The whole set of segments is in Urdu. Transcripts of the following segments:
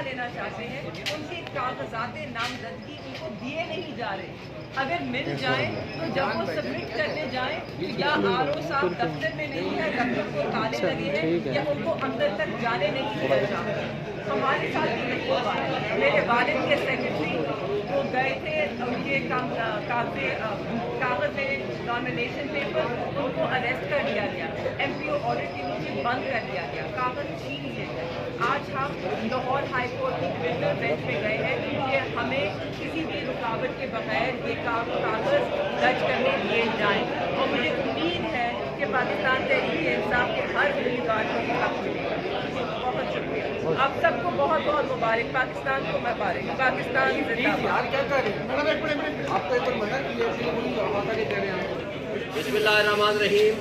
لینا چاہتے ہیں, ان کے کاغذات نامزدگی ان کو دیے نہیں جا رہے. اگر مل جائیں تو جب وہ سبمٹ کرنے جائیں یا آر او صاحب دفتر میں نہیں ہے, دفتر کو تالے لگے ہیں, یا ان کو اندر تک جانے نہیں دیا جاتا. ہمارے ساتھ بھی نہیں ہوا ہے. میرے والد کے سیکرٹری وہ گئے تھے, ان کے کاغذ میں نامینیشن پیپر, ان کو اریسٹ کر دیا گیا, ایم پی او آڈٹ کے نیچے بند کر دیا گیا, کاغذ چھین لیے گئے. آج ہم لاہور ہائی کورٹ کی ڈویژنل بینچ میں گئے ہیں کہ ہمیں کسی بھی رکاوٹ کے بغیر یہ کاغذ درج کرنے دیے جائیں, اور مجھے امید ہے کہ پاکستان تحریک انصاف کے ہر امیدوار کو یہ حق ملے گا. بہت شکریہ. آپ سب کو بہت بہت مبارک. پاکستان کو مبارک. پاکستان زندہ باد. بسم اللہ الرحمن الرحیم.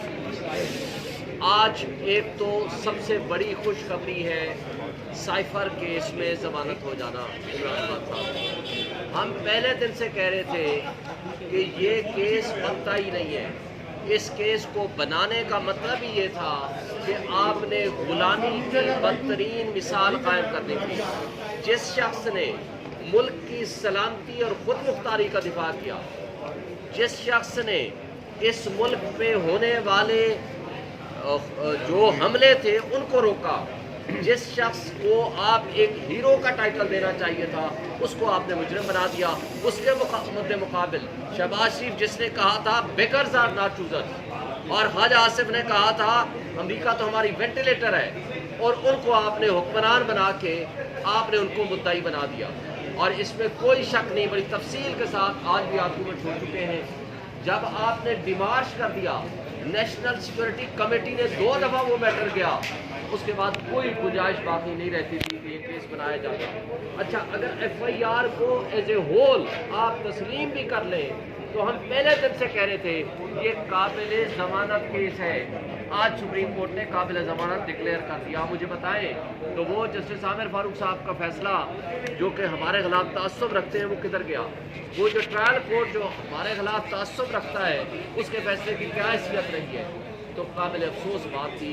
آج ایک تو سب سے بڑی خوشخبری ہے سائفر کیس میں ضمانت ہو جانا عمران خان صاحب. ہم پہلے دن سے کہہ رہے تھے کہ یہ کیس بنتا ہی نہیں ہے. اس کیس کو بنانے کا مطلب ہی یہ تھا کہ آپ نے غلامی کی بدترین مثال قائم کرنے کی. جس شخص نے ملک کی سلامتی اور خود مختاری کا دفاع کیا, جس شخص نے اس ملک پہ ہونے والے جو حملے تھے ان کو روکا, جس شخص کو آپ ایک ہیرو کا ٹائٹل دینا چاہیے تھا اس کو آپ نے مجرم بنا دیا. اس کے مقابل شہباز شریف جس نے کہا تھا بیگرز آر ناٹ چوزرز, اور حاج آصف نے کہا تھا امریکہ تو ہماری وینٹیلیٹر ہے, اور ان کو آپ نے حکمران بنا کے آپ نے ان کو مدعی بنا دیا. اور اس میں کوئی شک نہیں, بڑی تفصیل کے ساتھ آج بھی آرگومنٹ ہو چکے ہیں. جب آپ نے ڈیمارش کر دیا, نیشنل سیکورٹی کمیٹی نے 2 دفعہ وہ میٹر گیا, اس کے بعد کوئی گنجائش باقی نہیں رہتی تھی کہ یہ کیس بنایا جاتا. اچھا, اگر ایف آئی آر کو ایز اے ہول آپ تسلیم بھی کر لیں تو ہم پہلے دن سے کہہ رہے تھے یہ قابل ضمانت کیس ہے. آج سپریم کورٹ نے قابل ضمانت ڈکلیئر کر دیا. مجھے بتائیں تو وہ جسٹس عامر فاروق صاحب کا فیصلہ جو کہ ہمارے خلاف تعصب رکھتے ہیں وہ کدھر گیا؟ وہ جو ٹرائل کورٹ جو ہمارے خلاف تعصب رکھتا ہے اس کے فیصلے کی کیا حیثیت رہی ہے؟ تو قابل افسوس بات تھی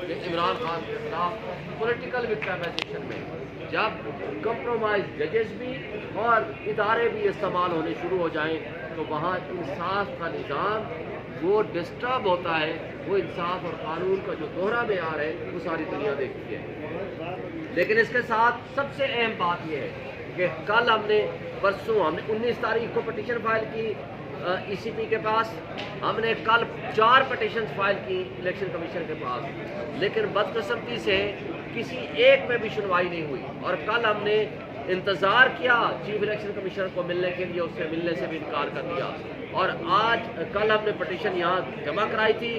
کہ عمران خان کے خلاف پولیٹیکل وکٹمائزیشن میں جب کمپرومائز ججز بھی اور ادارے بھی استعمال ہونے شروع ہو جائیں تو وہاں انصاف کا نظام وہ ڈسٹرب ہوتا ہے. وہ انصاف اور قانون کا جو دوہرا معیار ہے وہ ساری دنیا دیکھتی ہے. لیکن اس کے ساتھ سب سے اہم بات یہ ہے کہ کل ہم نے 19 تاریخ کو پٹیشن فائل کی ای سی پی کے پاس, ہم نے کل 4 پٹیشن فائل کی الیکشن کمیشن کے پاس, لیکن بدقسمتی سے کسی ایک میں بھی سنوائی نہیں ہوئی. اور کل ہم نے انتظار کیا چیف الیکشن کمیشنر کو ملنے کے لیے, اس سے ملنے سے بھی انکار کر دیا. اور کل ہم نے پٹیشن یہاں جمع کرائی تھی,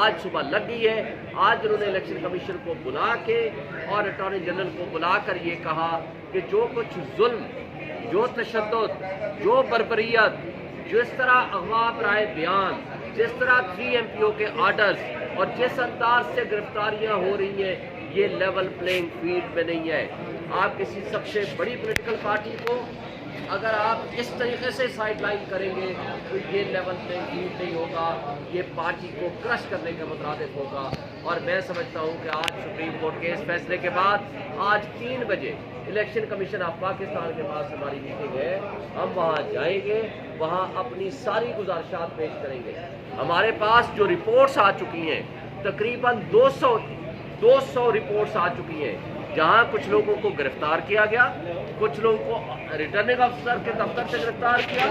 آج صبح لگ گئی ہے. آج انہوں نے الیکشن کمیشن کو بلا کے اور اٹارنی جنرل کو بلا کر یہ کہا کہ جو کچھ ظلم, جو تشدد, جو بربریت, جس طرح اغوا برائے بیان, جس طرح 3 ایم پی او کے آرڈرز اور جس انداز سے گرفتاریاں ہو رہی ہیں, یہ لیول پلینگ فیلڈ میں نہیں ہے. آپ کسی سب سے بڑی پولیٹیکل پارٹی کو اگر آپ اس طریقے سے سائڈ لائن کریں گے تو یہ لیول پلینگ فیلڈ نہیں ہوگا, یہ پارٹی کو کرش کرنے کے مترادف ہوگا. اور میں سمجھتا ہوں کہ آج سپریم کورٹ کے اس فیصلے کے بعد آج 3 بجے الیکشن کمیشن آف پاکستان کے پاس ہماری میٹنگ ہے, ہم وہاں جائیں گے, وہاں اپنی ساری گزارشات پیش کریں گے. ہمارے پاس جو رپورٹس آ چکی ہیں تقریباً 200 رپورٹس آ چکی ہیں, جہاں کچھ لوگوں کو گرفتار کیا گیا, کچھ لوگوں کو ریٹرننگ افسر کے دفتر سے گرفتار کیا,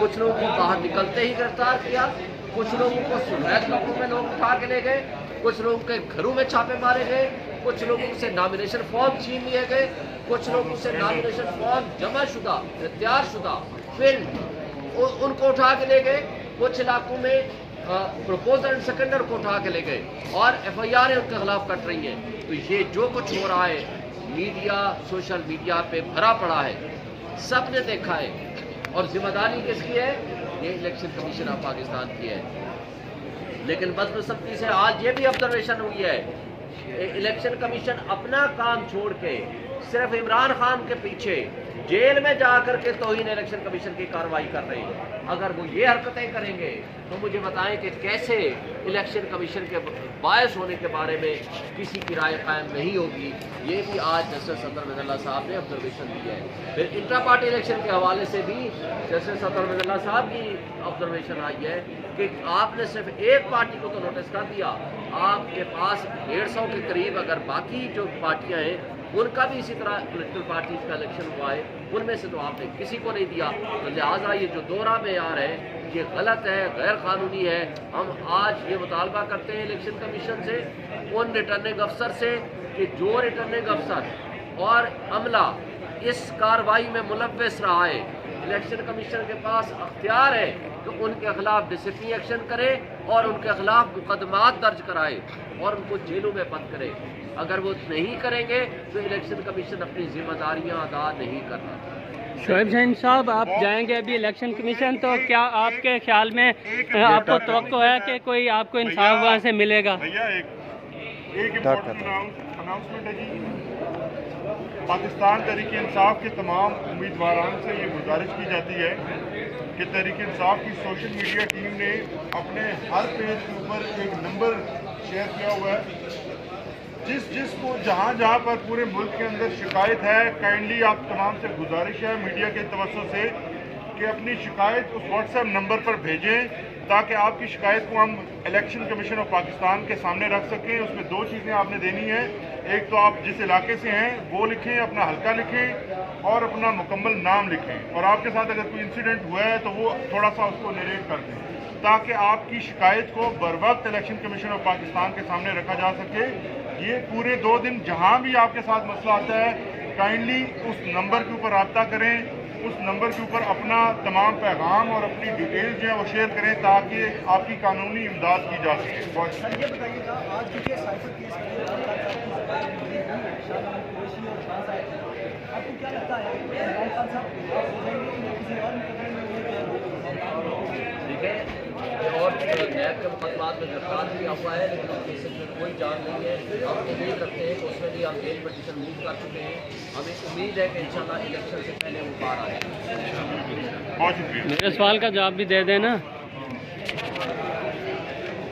کچھ لوگوں کو باہر نکلتے ہی گرفتار کیا, کچھ لوگوں کو سفید کپڑوں میں لوگ اٹھا کے لے گئے, کچھ لوگوں کے گھروں میں چھاپے مارے گئے, کچھ لوگوں سے نامینیشن فارم چھین لیے گئے, کچھ لوگوں سے نامینیشن فارم جمع شدہ, تیار شدہ فلڈ ان کو اٹھا کے لے گئے, کچھ علاقوں میں پروپوزر سیکنڈر کو اٹھا کے لے گئے, اور ایف آئی آر ان کے خلاف کٹ رہی ہیں. تو یہ جو کچھ ہو رہا ہے میڈیا, سوشل میڈیا پہ بھرا پڑا ہے, سب نے دیکھا ہے. اور ذمہ داری کس کی ہے؟ یہ الیکشن کمیشن آف پاکستان کی ہے. لیکن بدقسمتی سے آج یہ بھی آبزرویشن ہوئی ہے الیکشن کمیشن اپنا کام چھوڑ کے صرف عمران خان کے پیچھے جیل میں جا کر کے توہین الیکشن کمیشن کی کارروائی کر رہے ہیں. اگر وہ یہ حرکتیں کریں گے تو مجھے بتائیں کہ کیسے الیکشن کمیشن کے باعث ہونے کے بارے میں کسی کی رائے قائم نہیں ہوگی. یہ بھی آج جسٹس اطہر مظہر اللہ صاحب نے آبزرویشن دی ہے. پھر انٹرا پارٹی الیکشن کے حوالے سے بھی جسٹس اطہر مظہر اللہ صاحب کی آبزرویشن آئی ہے کہ آپ نے صرف ایک پارٹی کو تو نوٹس کر دیا, آپ کے پاس 150 کے قریب اگر باقی جو پارٹیاں ہیں ان کا بھی اسی طرح پولیٹیکل پارٹیز کا الیکشن ہوا ہے, ان میں سے تو آپ نے کسی کو نہیں دیا. تو لہٰذا یہ جو دورہ معیار ہے یہ غلط ہے, غیر قانونی ہے. ہم آج یہ مطالبہ کرتے ہیں الیکشن کمیشن سے, ان ریٹرننگ افسر سے, کہ جو ریٹرننگ افسر اور عملہ اس کارروائی میں ملوث رہا ہے, الیکشن کمیشن کے پاس اختیار ہے کہ ان کے خلاف ڈسپلنری ایکشن کرے اور ان کے خلاف مقدمات درج کرائے اور ان کو جیلوں میں بند کرے. اگر وہ نہیں کریں گے تو الیکشن کمیشن اپنی ذمہ داریاں ادا نہیں کر رہا. شعیب شاہین صاحب, آپ جائیں گے ابھی الیکشن کمیشن, تو کیا آپ کے خیال میں آپ کو توقع ہے کہ کوئی آپ کو انصاف وہاں سے ملے گا؟ ایک امپورٹنٹ اناؤنسمنٹ ہے جی. پاکستان تحریک انصاف کے تمام امیدواران سے یہ گزارش کی جاتی ہے کہ تحریک انصاف کی سوشل میڈیا ٹیم نے اپنے ہر پیج کے اوپر ایک نمبر شیئر کیا ہوا ہے. جس کو جہاں پر پورے ملک کے اندر شکایت ہے, کائنڈلی آپ تمام سے گزارش ہے میڈیا کے توسط سے کہ اپنی شکایت اس واٹس ایپ نمبر پر بھیجیں تاکہ آپ کی شکایت کو ہم الیکشن کمیشن آف پاکستان کے سامنے رکھ سکیں. اس میں 2 چیزیں آپ نے دینی ہیں. ایک تو آپ جس علاقے سے ہیں وہ لکھیں, اپنا حلقہ لکھیں اور اپنا مکمل نام لکھیں, اور آپ کے ساتھ اگر کوئی انسیڈنٹ ہوا ہے تو وہ تھوڑا سا اس کو نیریٹ کر دیں تاکہ آپ کی شکایت کو بر وقت الیکشن کمیشن آف پاکستان کے سامنے رکھا جا سکے. یہ پورے 2 دن جہاں بھی آپ کے ساتھ مسئلہ آتا ہے کائنڈلی اس نمبر کے اوپر رابطہ کریں, اس نمبر کے اوپر اپنا تمام پیغام اور اپنی ڈیٹیلز جو ہیں وہ شیئر کریں تاکہ آپ کی قانونی امداد کی جا سکے. سر یہ بتائیے گا, آج کیونکہ سائفر کیس آپ کو کیا لگتا ہے عمران خان صاحب ہو جائیں گے یا کسی اور مقدمے میں؟ دیکھیں, اور نیب کے مقدمات میں گرفتار کیا ہوا ہے لیکن اس کیسز میں کوئی جان نہیں ہے. ہم امید رکھتے ہیں کہ اس میں بھی ہم بیل پٹیشن موو کر چکے ہیں. ہمیں امید ہے کہ انشاءاللہ الیکشن سے پہلے وہ باہر آئے. بہت شکریہ. میرے سوال کا جواب بھی دے دیں نا.